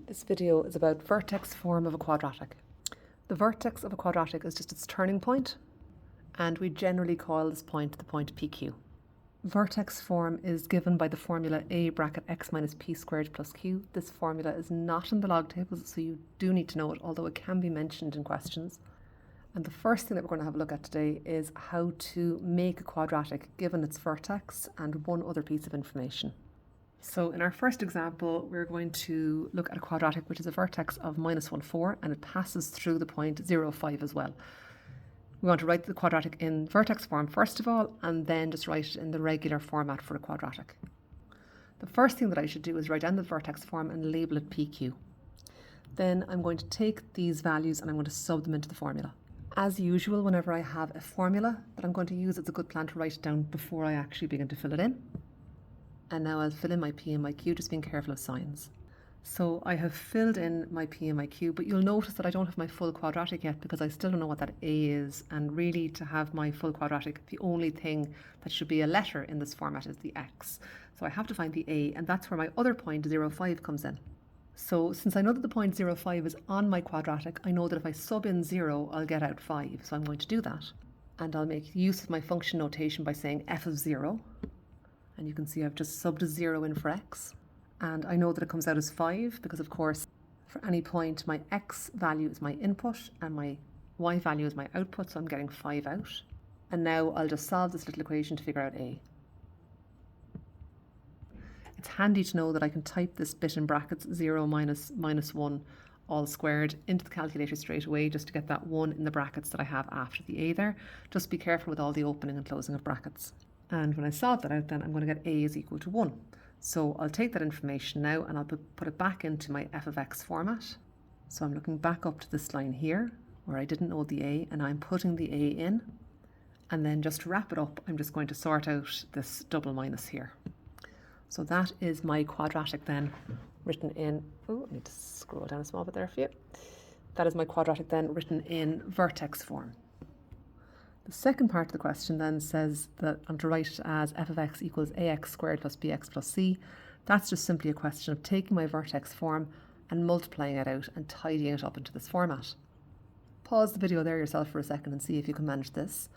This video is about vertex form of a quadratic. The vertex of a quadratic is just its turning point, and we generally call this point the point PQ. Vertex form is given by the formula a bracket x minus p squared plus q. This formula is not in the log tables, so you do need to know it, although it can be mentioned in questions. And the first thing that we're going to have a look at today is how to make a quadratic given its vertex and one other piece of information. So in our first example, we're going to look at a quadratic which is a vertex of minus 1, 4, and it passes through the point 0, 5 as well. We want to write the quadratic in vertex form first of all, and then just write it in the regular format for a quadratic. The first thing that I should do is write down the vertex form and label it PQ. Then I'm going to take these values and I'm going to sub them into the formula. As usual, whenever I have a formula that I'm going to use, it's a good plan to write it down before I actually begin to fill it in. And now I'll fill in my P and my Q, just being careful of signs. So I have filled in my P and my Q, but you'll notice that I don't have my full quadratic yet because I still don't know what that A is. And really, to have my full quadratic, the only thing that should be a letter in this format is the X. So I have to find the A, and that's where my other point 0, 5 comes in. So since I know that the point 0, 5 is on my quadratic, I know that if I sub in 0, I'll get out 5. So I'm going to do that. And I'll make use of my function notation by saying f of 0. And you can see I've just subbed a 0 in for x. And I know that it comes out as 5 because, of course, for any point, my x value is my input and my y value is my output, so I'm getting 5 out. And now I'll just solve this little equation to figure out a. It's handy to know that I can type this bit in brackets 0 minus 1 all squared into the calculator straight away, just to get that 1 in the brackets that I have after the a there. Just be careful with all the opening and closing of brackets. And when I solve that out, then I'm going to get a is equal to 1. So I'll take that information now and I'll put it back into my f of x format. So I'm looking back up to this line here where I didn't know the a, and I'm putting the a in. And then just to wrap it up, I'm just going to sort out this double minus here. So that is my quadratic then written in, oh, I need to scroll down a small bit there for you. That is my quadratic then written in vertex form. The second part of the question then says that I'm to write it as f of x equals ax squared plus bx plus c. That's just simply a question of taking my vertex form and multiplying it out and tidying it up into this format. Pause the video there yourself for a second and see if you can manage this,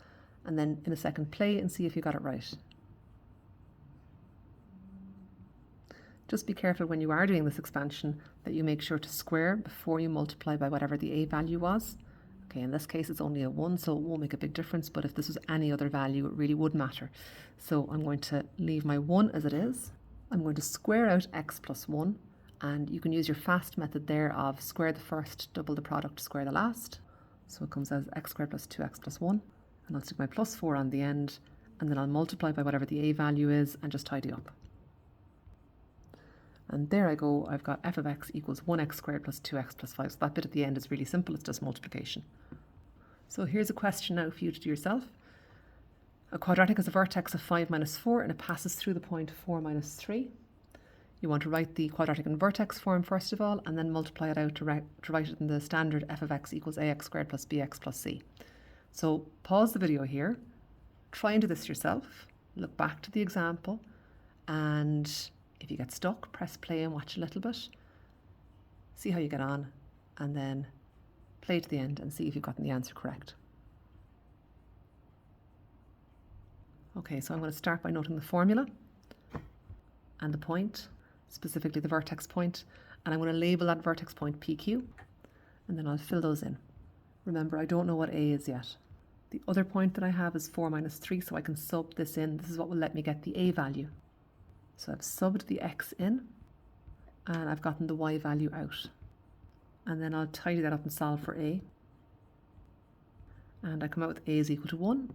and then in a second play and see if you got it right. Just be careful when you are doing this expansion that you make sure to square before you multiply by whatever the a value was. Okay, in this case it's only a 1, so it won't make a big difference, but if this was any other value, it really would matter. So I'm going to leave my 1 as it is. I'm going to square out x plus 1, and you can use your fast method there of square the first, double the product, square the last. So it comes as x squared plus 2x plus 1, and I'll stick my plus 4 on the end, and then I'll multiply by whatever the a value is and just tidy up. And there I go, I've got f of x equals 1x squared plus 2x plus 5. So that bit at the end is really simple, it's just multiplication. So here's a question now for you to do yourself. A quadratic is a vertex of 5 minus 4 and it passes through the point 4 minus 3. You want to write the quadratic in vertex form first of all, and then multiply it out to write it in the standard f of x equals ax squared plus bx plus c. So pause the video here, try and do this yourself, look back to the example, and if you get stuck, press play and watch a little bit. See how you get on, and then play to the end and see if you've gotten the answer correct. Okay, so I'm going to start by noting the formula and the point, specifically the vertex point, and I'm going to label that vertex point PQ, and then I'll fill those in. Remember, I don't know what A is yet. The other point that I have is 4 minus 3, so I can sub this in. This is what will let me get the A value. So I've subbed the x in, and I've gotten the y value out. And then I'll tidy that up and solve for a. And I come out with a is equal to 1.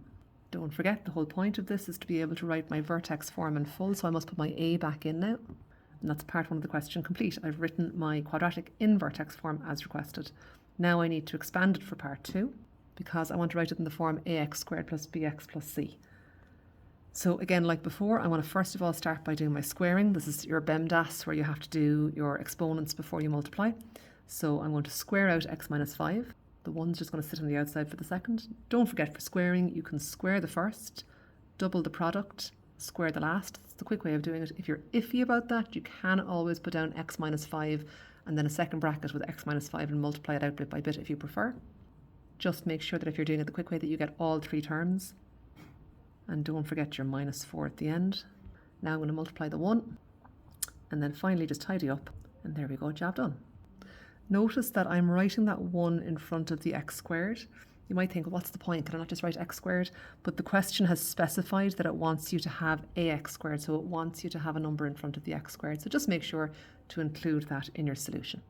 Don't forget, the whole point of this is to be able to write my vertex form in full, so I must put my a back in now. And that's part 1 of the question complete. I've written my quadratic in vertex form as requested. Now I need to expand it for part 2, because I want to write it in the form ax squared plus bx plus c. So again, like before, I want to first of all start by doing my squaring. This is your BEMDAS where you have to do your exponents before you multiply. So I'm going to square out x minus 5. The 1's just going to sit on the outside for the second. Don't forget, for squaring, you can square the first, double the product, square the last. It's the quick way of doing it. If you're iffy about that, you can always put down x minus 5 and then a second bracket with x minus 5 and multiply it out bit by bit if you prefer. Just make sure that if you're doing it the quick way that you get all three terms. And don't forget your minus 4 at the end. Now I'm going to multiply the 1 and then finally just tidy up, and there we go, job done. Notice that I'm writing that 1 in front of the x squared. You might think, what's the point? Can I not just write x squared? But the question has specified that it wants you to have ax squared, so it wants you to have a number in front of the x squared. So just make sure to include that in your solution.